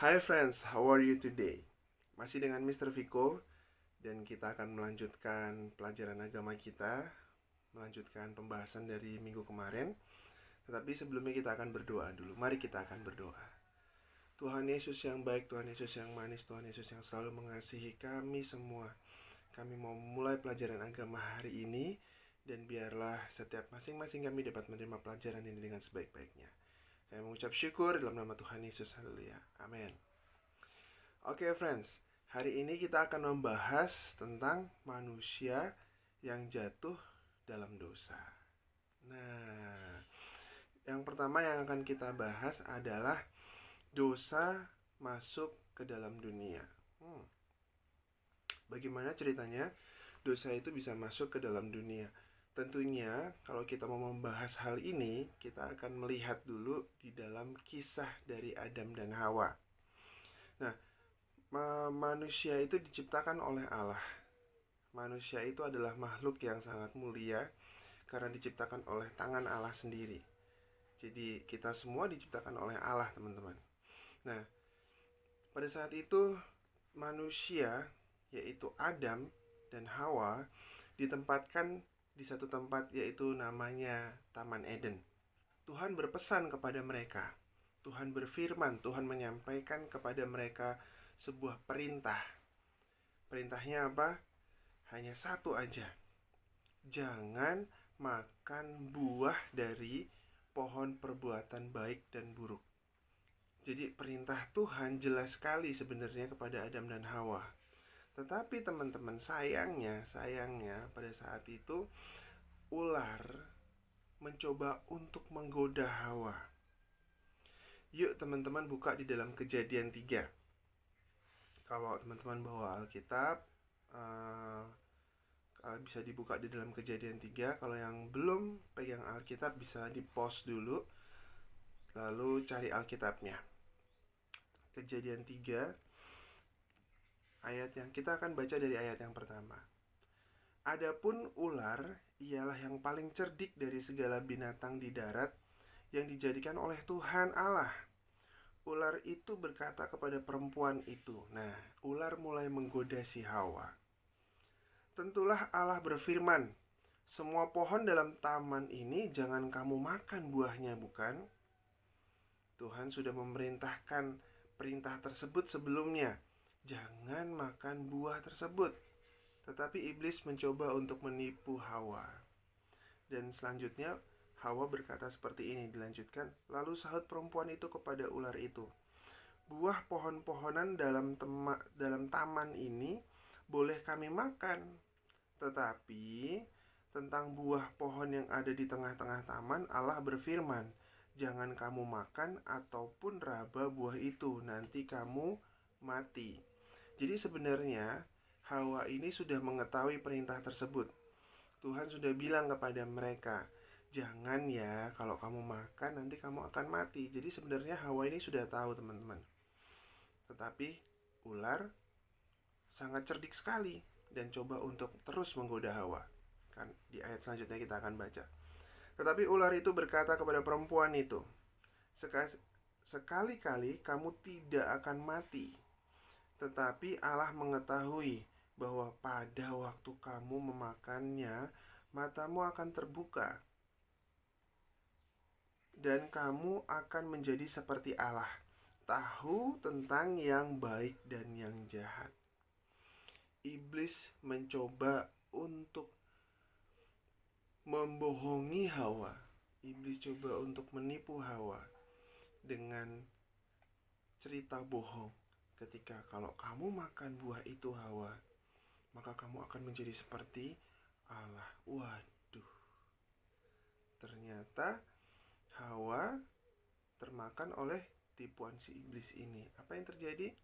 Hi friends, how are you today? Masih dengan Mr. Viko dan kita akan melanjutkan pelajaran agama kita, melanjutkan pembahasan dari minggu kemarin. Tetapi sebelumnya kita akan berdoa dulu. Mari kita akan berdoa. Tuhan Yesus yang baik, Tuhan Yesus yang manis, Tuhan Yesus yang selalu mengasihi kami semua. Kami mau mulai pelajaran agama hari ini, dan biarlah setiap masing-masing kami dapat menerima pelajaran ini dengan sebaik-baiknya. Kami mengucap syukur dalam nama Tuhan Yesus. Haleluya. Amin. Oke friends, hari ini kita akan membahas tentang manusia yang jatuh dalam dosa. Nah, yang pertama yang akan kita bahas adalah dosa masuk ke dalam dunia. Bagaimana ceritanya dosa itu bisa masuk ke dalam dunia? Tentunya kalau kita mau membahas hal ini, kita akan melihat dulu di dalam kisah dari Adam dan Hawa. Nah, manusia itu diciptakan oleh Allah. Manusia itu adalah makhluk yang sangat mulia karena diciptakan oleh tangan Allah sendiri. Jadi kita semua diciptakan oleh Allah, teman-teman. Nah, pada saat itu manusia, yaitu Adam dan Hawa, ditempatkan di satu tempat, yaitu namanya Taman Eden. Tuhan berpesan kepada mereka. Tuhan berfirman, Tuhan menyampaikan kepada mereka sebuah perintah. Perintahnya apa? Hanya satu aja. Jangan makan buah dari pohon perbuatan baik dan buruk. Jadi perintah Tuhan jelas sekali sebenarnya kepada Adam dan Hawa. Tetapi teman-teman, sayangnya pada saat itu ular mencoba untuk menggoda Hawa. Yuk teman-teman buka di dalam Kejadian 3. Kalau teman-teman bawa Alkitab, bisa dibuka di dalam Kejadian 3. Kalau yang belum pegang Alkitab, bisa di-pause dulu, lalu cari Alkitabnya. Kejadian 3, ayat yang kita akan baca dari ayat yang pertama. Adapun ular ialah yang paling cerdik dari segala binatang di darat yang dijadikan oleh Tuhan Allah. Ular itu berkata kepada perempuan itu. Nah, ular mulai menggoda si Hawa. Tentulah Allah berfirman, semua pohon dalam taman ini jangan kamu makan buahnya, bukan? Tuhan sudah memerintahkan perintah tersebut sebelumnya. Jangan makan buah tersebut. Tetapi iblis mencoba untuk menipu Hawa. Dan selanjutnya Hawa berkata seperti ini, dilanjutkan. Lalu sahut perempuan itu kepada ular itu, buah pohon-pohonan dalam taman ini boleh kami makan, tetapi tentang buah pohon yang ada di tengah-tengah taman, Allah berfirman, jangan kamu makan ataupun raba buah itu, nanti kamu mati. Jadi sebenarnya Hawa ini sudah mengetahui perintah tersebut. Tuhan sudah bilang kepada mereka, jangan ya, kalau kamu makan nanti kamu akan mati. Jadi sebenarnya Hawa ini sudah tahu, teman-teman. Tetapi ular sangat cerdik sekali dan coba untuk terus menggoda Hawa. Kan di ayat selanjutnya kita akan baca. Tetapi ular itu berkata kepada perempuan itu, sekali-kali kamu tidak akan mati. Tetapi Allah mengetahui bahwa pada waktu kamu memakannya, matamu akan terbuka dan kamu akan menjadi seperti Allah, tahu tentang yang baik dan yang jahat. Iblis mencoba untuk membohongi Hawa. Iblis coba untuk menipu Hawa dengan cerita bohong. Ketika kalau kamu makan buah itu, Hawa, maka kamu akan menjadi seperti Allah. Waduh. Ternyata Hawa termakan oleh tipuan si iblis ini. Apa yang terjadi?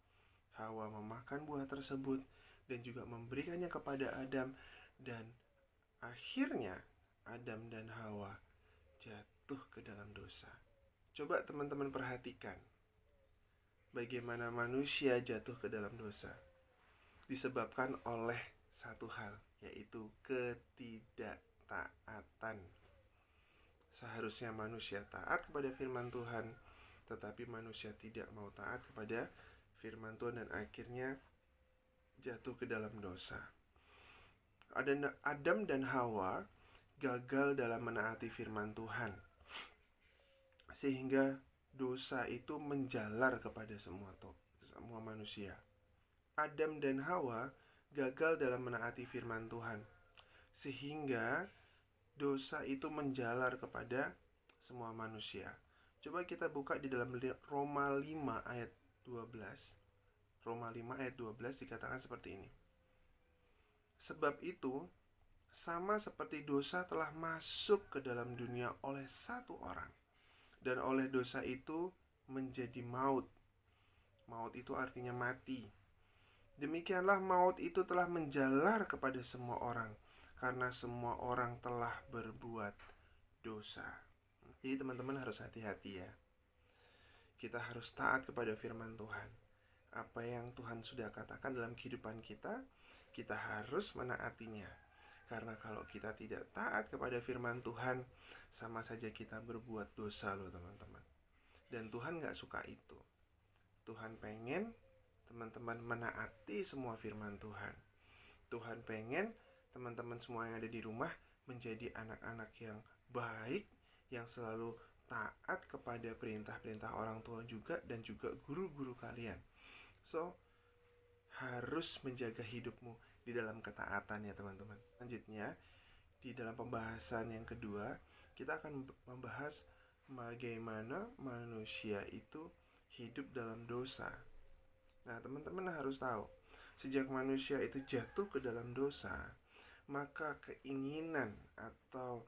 Hawa memakan buah tersebut dan juga memberikannya kepada Adam, dan akhirnya Adam dan Hawa jatuh ke dalam dosa. Coba teman-teman perhatikan bagaimana manusia jatuh ke dalam dosa. Disebabkan oleh satu hal, yaitu ketidaktaatan. Seharusnya manusia taat kepada firman Tuhan, tetapi manusia tidak mau taat kepada firman Tuhan dan akhirnya jatuh ke dalam dosa. Adam dan Hawa gagal dalam menaati firman Tuhan, sehingga dosa itu menjalar kepada semua manusia. Adam dan Hawa gagal dalam menaati firman Tuhan, sehingga dosa itu menjalar kepada semua manusia. Coba kita buka di dalam Roma 5 ayat 12. Roma 5 ayat 12 dikatakan seperti ini. Sebab itu, sama seperti dosa telah masuk ke dalam dunia oleh satu orang, dan oleh dosa itu menjadi maut. Maut itu artinya mati. Demikianlah maut itu telah menjalar kepada semua orang, karena semua orang telah berbuat dosa. Jadi teman-teman harus hati-hati ya. Kita harus taat kepada firman Tuhan. Apa yang Tuhan sudah katakan dalam kehidupan kita, kita harus menaatinya. Karena kalau kita tidak taat kepada firman Tuhan, sama saja kita berbuat dosa loh teman-teman. Dan Tuhan gak suka itu. Tuhan pengen teman-teman menaati semua firman Tuhan. Tuhan pengen teman-teman semua yang ada di rumah menjadi anak-anak yang baik, yang selalu taat kepada perintah-perintah orang tua juga, dan juga guru-guru kalian. So, harus menjaga hidupmu di dalam ketaatan ya teman-teman. Selanjutnya, di dalam pembahasan yang kedua, kita akan membahas bagaimana manusia itu hidup dalam dosa. Nah, teman-teman harus tahu, sejak manusia itu jatuh ke dalam dosa, maka keinginan atau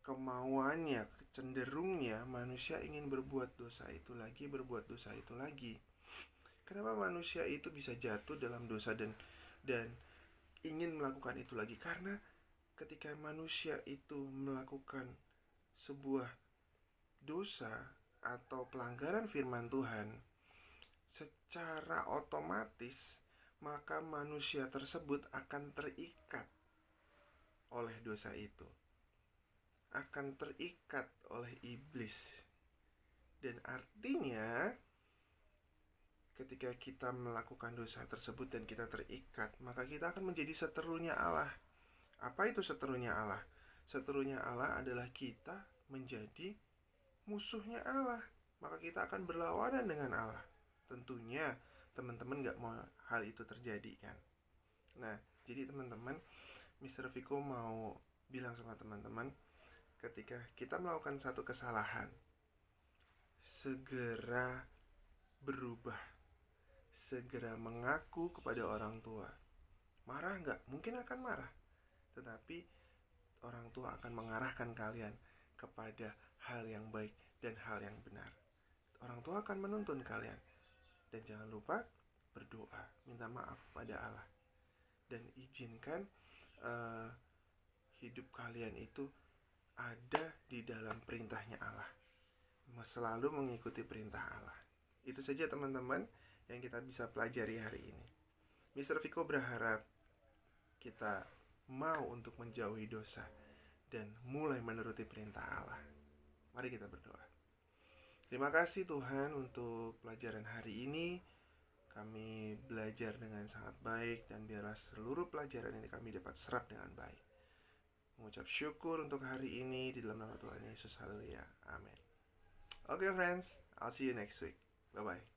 kemauannya, cenderungnya manusia ingin berbuat dosa itu lagi, berbuat dosa itu lagi. Kenapa manusia itu bisa jatuh dalam dosa dan ingin melakukan itu lagi? Karena ketika manusia itu melakukan sebuah dosa atau pelanggaran firman Tuhan, secara otomatis maka manusia tersebut akan terikat oleh dosa itu, akan terikat oleh iblis. Dan artinya ketika kita melakukan dosa tersebut dan kita terikat, maka kita akan menjadi seterunya Allah. Apa itu seterunya Allah? Seterunya Allah adalah kita menjadi musuhnya Allah. Maka kita akan berlawanan dengan Allah. Tentunya teman-teman gak mau hal itu terjadi kan. Nah, jadi teman-teman, Mr. Viko mau bilang sama teman-teman, ketika kita melakukan satu kesalahan, segera berubah, segera mengaku kepada orang tua. Marah nggak? Mungkin akan marah, tetapi orang tua akan mengarahkan kalian kepada hal yang baik dan hal yang benar. Orang tua akan menuntun kalian. Dan jangan lupa berdoa, minta maaf kepada Allah, dan izinkan hidup kalian itu ada di dalam perintahnya Allah, selalu mengikuti perintah Allah. Itu saja teman-teman yang kita bisa pelajari hari ini. Mr. Viko berharap kita mau untuk menjauhi dosa dan mulai menuruti perintah Allah. Mari kita berdoa. Terima kasih Tuhan untuk pelajaran hari ini. Kami belajar dengan sangat baik, dan biarlah seluruh pelajaran ini kami dapat serap dengan baik. Mengucap syukur untuk hari ini di dalam nama Tuhan Yesus. Haleluya. Amin. Okay friends, I'll see you next week. Bye-bye.